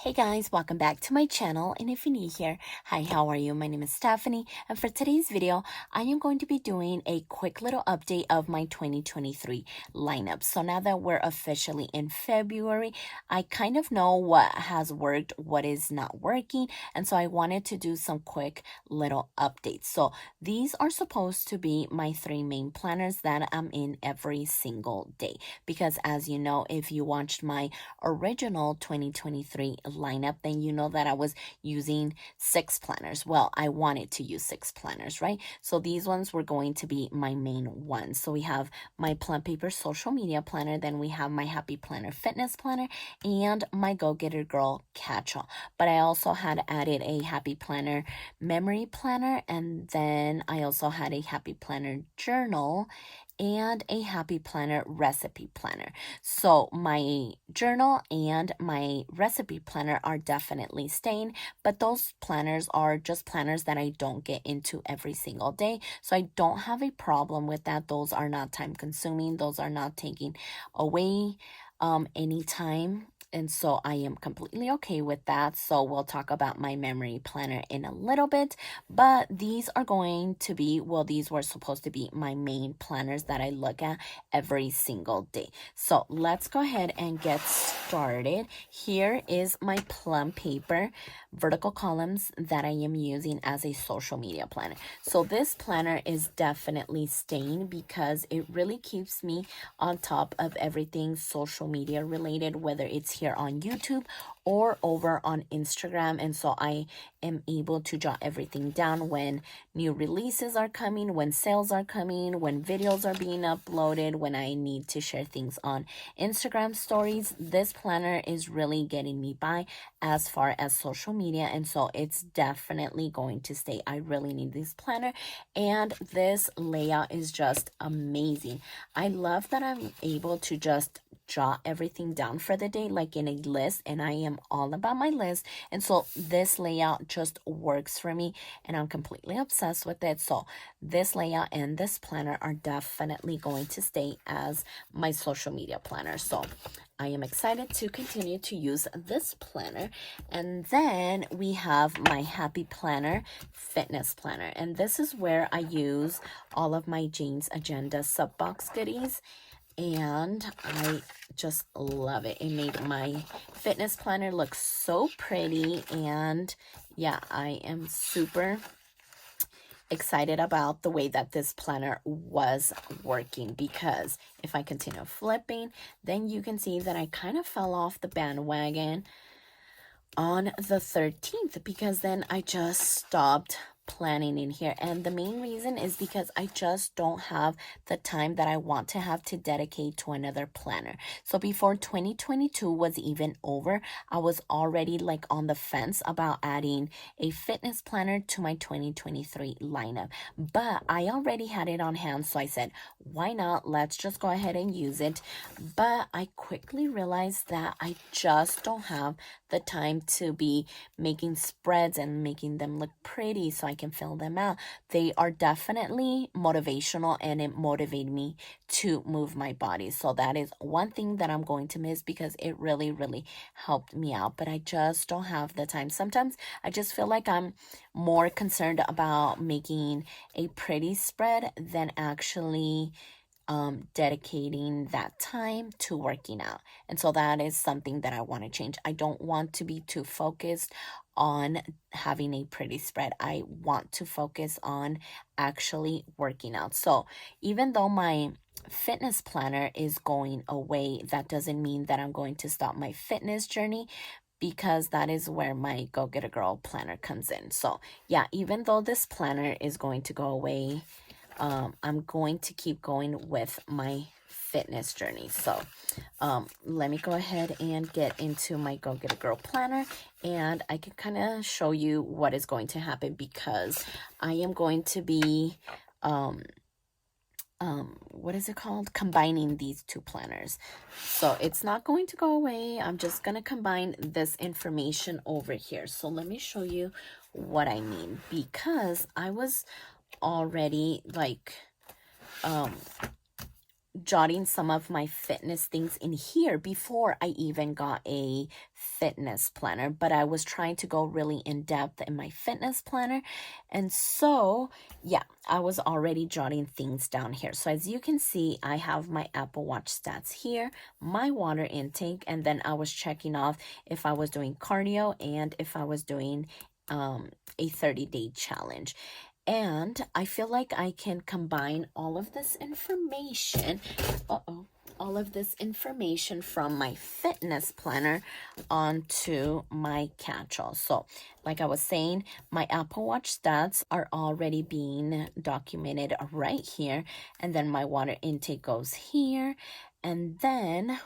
Hey guys, welcome back to my channel, and if you're new here, hi, how are you? My name is Stephany, and for today's video, I am going to be doing a quick little update of my 2023 lineup. So now that we're officially in February, I kind of know what has worked, what is not working, and so I wanted to do some quick little updates. So these are supposed to be my 3 main planners that I'm in every single day, because as you know, if you watched my original 2023 lineup, then you know that I was using 6 planners. Well, I wanted to use 6 planners, right? So these ones were going to be my main ones. So we have my Plum Paper social media planner, then we have my Happy Planner fitness planner, and my Go Getter Girl catch-all. But I also had added a Happy Planner memory planner, and then I also had a Happy Planner journal and a Happy Planner recipe planner. So my journal and my recipe planner are definitely staying, but those planners are just planners that I don't get into every single day. So I don't have a problem with that. Those are not time consuming. Those are not taking away any time. And so I am completely okay with that. So we'll talk about my memory planner in a little bit, but these are going to be, well, these were supposed to be my main planners that I look at every single day. So let's go ahead and get started. Here is my Plum Paper vertical columns that I am using as a social media planner. So this planner is definitely staying because it really keeps me on top of everything social media related, whether it's here on YouTube or over on Instagram. And so I am able to jot everything down when new releases are coming, when sales are coming, when videos are being uploaded, when I need to share things on Instagram stories. This planner is really getting me by as far as social media, and so it's definitely going to stay. I really need this planner, and this layout is just amazing. I love that I'm able to just jot everything down for the day like in a list, and I am all about my list, and so this layout just works for me and I'm completely obsessed with it. So this layout and this planner are definitely going to stay as my social media planner. So I am excited to continue to use this planner. And then we have my Happy Planner fitness planner, and this is where I use all of my Jane's Agenda subbox goodies, and I just love it. It made my fitness planner look so pretty, and yeah, I am super excited about the way that this planner was working, because if I continue flipping, then you can see that I kind of fell off the bandwagon on the 13th, because then I just stopped planning in here. And the main reason is because I just don't have the time that I want to have to dedicate to another planner. So before 2022 was even over, I was already like on the fence about adding a fitness planner to my 2023 lineup, but I already had it on hand, so I said, why not? Let's just go ahead and use it. But I quickly realized that I just don't have the time to be making spreads and making them look pretty so I can fill them out. They are definitely motivational, and it motivated me to move my body. So that is one thing that I'm going to miss, because it really, really helped me out. But I just don't have the time. Sometimes I just feel like I'm more concerned about making a pretty spread than actually dedicating that time to working out. And so that is something that I want to change. I don't want to be too focused on having a pretty spread. I want to focus on actually working out. So even though my fitness planner is going away, that doesn't mean that I'm going to stop my fitness journey, because that is where my Go Get a Girl planner comes in. So yeah, even though this planner is going to go away, I'm going to keep going with my fitness journey. So let me go ahead and get into my Go Get a Girl planner, and I can kind of show you what is going to happen, because I am going to be what is it called, combining these 2 planners. So it's not going to go away. I'm just going to combine this information over here. So let me show you what I mean, because I was already like jotting some of my fitness things in here before I even got a fitness planner, but I was trying to go really in depth in my fitness planner. And so, yeah, I was already jotting things down here. So as you can see, I have my Apple Watch stats here, my water intake, and then I was checking off if I was doing cardio and if I was doing a 30-day challenge. And I feel like I can combine all of this information, all of this information from my fitness planner onto my catch-all. So like I was saying, my Apple Watch stats are already being documented right here. And then my water intake goes here. And then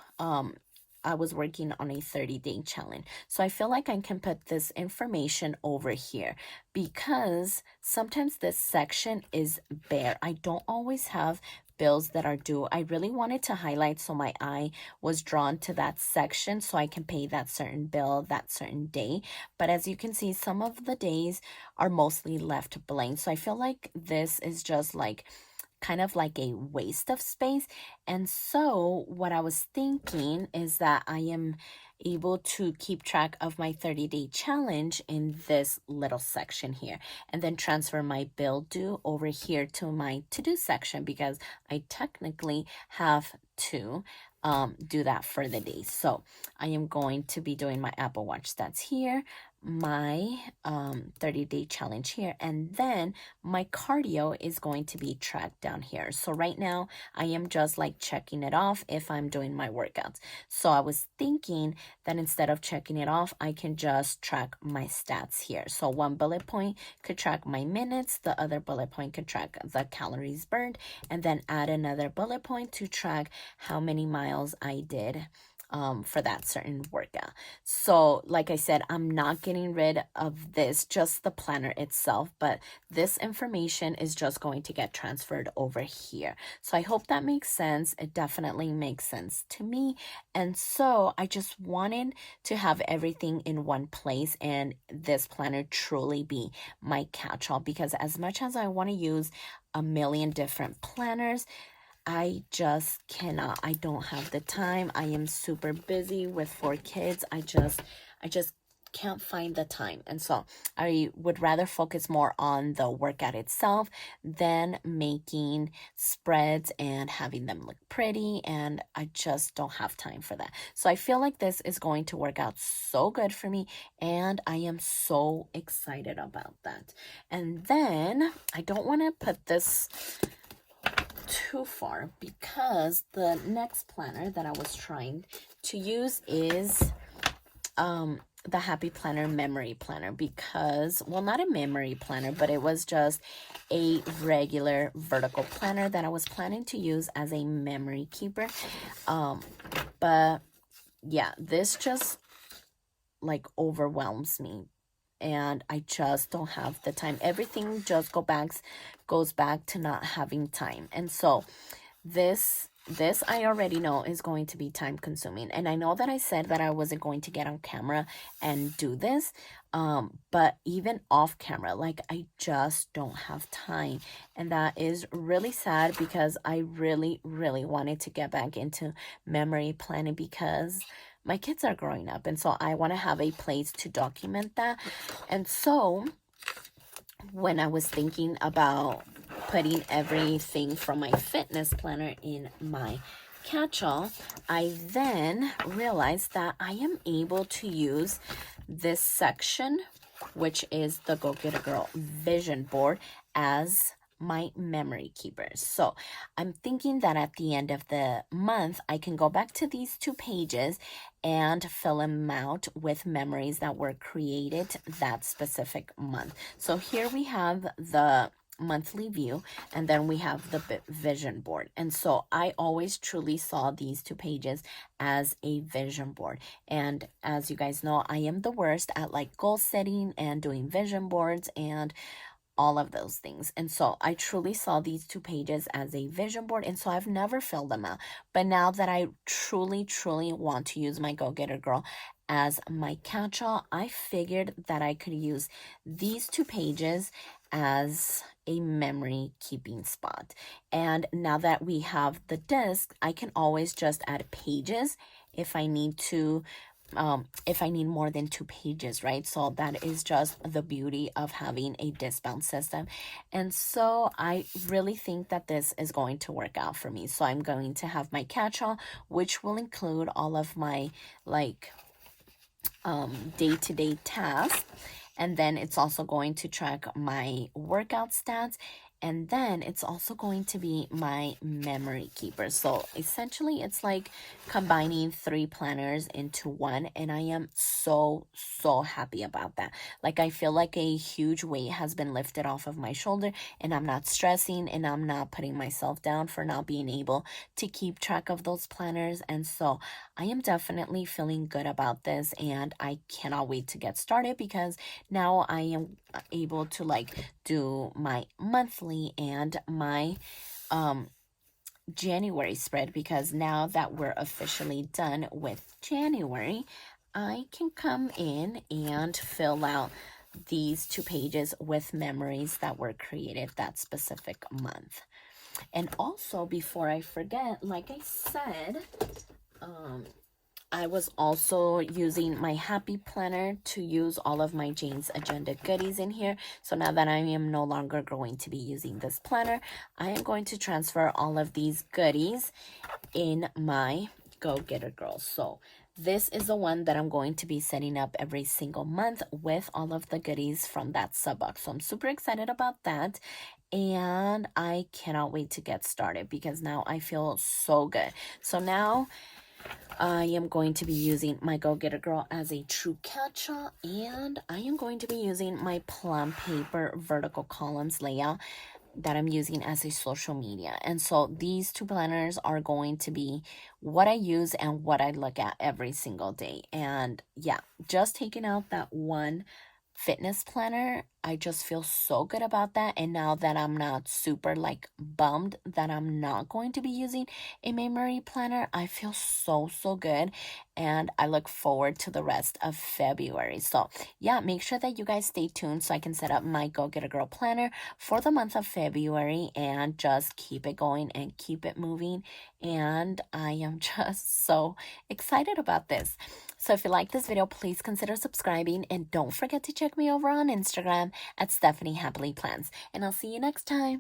I was working on a 30-day challenge. So I feel like I can put this information over here because sometimes this section is bare. I don't always have bills that are due. I really wanted to highlight so my eye was drawn to that section so I can pay that certain bill that certain day. But as you can see, some of the days are mostly left blank. So I feel like this is just like kind of like a waste of space. And so what I was thinking is that I am able to keep track of my 30-day challenge in this little section here and then transfer my bill due over here to my to-do section because I technically have to do that for the day. So I am going to be doing my Apple Watch stats here, my 30-day challenge here, and then my cardio is going to be tracked down here. So right now I am just like checking it off if I'm doing my workouts. So I was thinking that instead of checking it off, I can just track my stats here. So one bullet point could track my minutes, the other bullet point could track the calories burned, and then add another bullet point to track how many miles I did for that certain workout. So like I said, I'm not getting rid of this, just the planner itself, but this information is just going to get transferred over here. So I hope that makes sense. It definitely makes sense to me. And so I just wanted to have everything in one place and this planner truly be my catch-all, because as much as I want to use a million different planners, I just cannot. I don't have the time. I am super busy with 4 kids. I just can't find the time. And so I would rather focus more on the workout itself than making spreads and having them look pretty. And I just don't have time for that. So I feel like this is going to work out so good for me. And I am so excited about that. And then I don't want to put this too far because the next planner that I was trying to use is the Happy Planner Memory Planner, because, well, not a memory planner, but it was just a regular vertical planner that I was planning to use as a memory keeper. But yeah, this just like overwhelms me and I just don't have the time. Everything just goes back to not having time. And so this I already know is going to be time consuming. And I know that I said that I wasn't going to get on camera and do this, but even off camera, like I just don't have time. And that is really sad because I really, really wanted to get back into memory planning because my kids are growing up. And so I want to have a place to document that. And so when I was thinking about putting everything from my fitness planner in my catch-all, I then realized that I am able to use this section, which is the Go Get a Girl vision board, as my memory keepers. So I'm thinking that at the end of the month, I can go back to these 2 pages and fill them out with memories that were created that specific month. So here we have the monthly view, and then we have the vision board. And so I always truly saw these 2 pages as a vision board. And as you guys know, I am the worst at like goal setting and doing vision boards and all of those things. And so I truly saw these 2 pages as a vision board, and so I've never filled them out. But now that I truly want to use my Go Getter Girl as my catch-all, I figured that I could use these 2 pages as a memory keeping spot. And now that we have the disc, I can always just add pages if I need to, if I need more than 2 pages, right? So that is just the beauty of having a disc bound system. And so I really think that this is going to work out for me. So I'm going to have my catch-all, which will include all of my like day-to-day tasks, and then it's also going to track my workout stats, and then it's also going to be my memory keeper. So essentially it's like combining 3 planners into one, and I am so happy about that. Like I feel like a huge weight has been lifted off of my shoulder, and I'm not stressing, and I'm not putting myself down for not being able to keep track of those planners. And so I am definitely feeling good about this, and I cannot wait to get started because now I am able to like do my monthly and my January spread, because now that we're officially done with January, I can come in and fill out these 2 pages with memories that were created that specific month. And also, before I forget, like I said, I was also using my Happy Planner to use all of my Jane's Agenda goodies in here. So now that I am no longer going to be using this planner, I am going to transfer all of these goodies in my Go Getter Girl. So this is the one that I'm going to be setting up every single month with all of the goodies from that sub box. So I'm super excited about that. And I cannot wait to get started because now I feel so good. So now I am going to be using my Go Getter Girl as a true catch-all, and I am going to be using my Plum Paper vertical columns layout that I'm using as a social media. And so these 2 planners are going to be what I use and what I look at every single day. And yeah, just taking out that one fitness planner, I just feel so good about that. And now that I'm not super like bummed that I'm not going to be using a memory planner, I feel so good, and I look forward to the rest of February. So yeah, make sure that you guys stay tuned so I can set up my Go Get a Girl planner for the month of February and just keep it going and keep it moving. And I am just so excited about this. So if you like this video, please consider subscribing, and don't forget to check me over on Instagram at Stephany Happily Plans. And I'll see you next time.